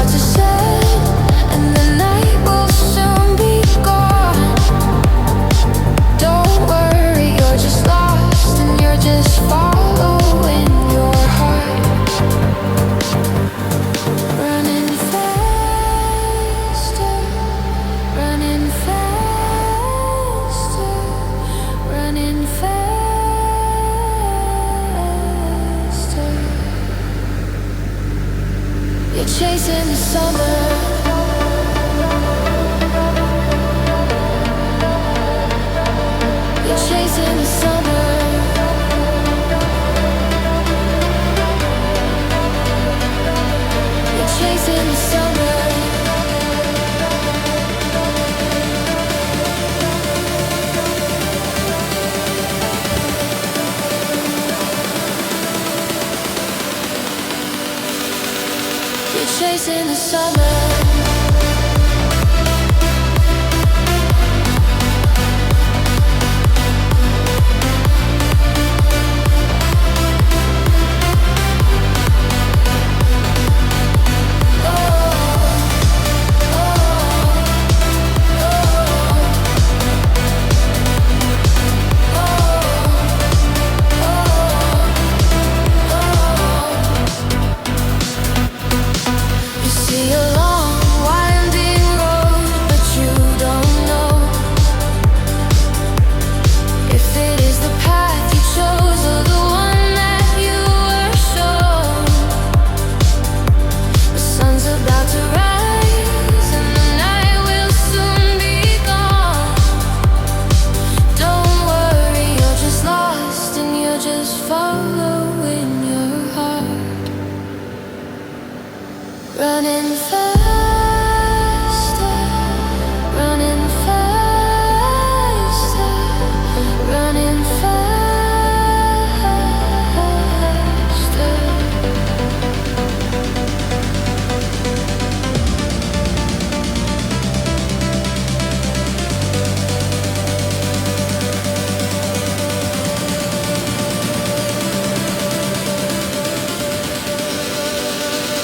to set, and the night will soon be gone. Don't worry, you're just lost, and you're just following your heart. Running faster, running faster, running faster. You're chasing the summer. You're chasing the summer. You're chasing the summer. You're chasing the summer. You see a long winding road, but you don't know if it is the path you chose or the one that you were shown. The sun's about to rise and the night will soon be gone. Don't worry, you're just lost and you're just following your heart. Running fast.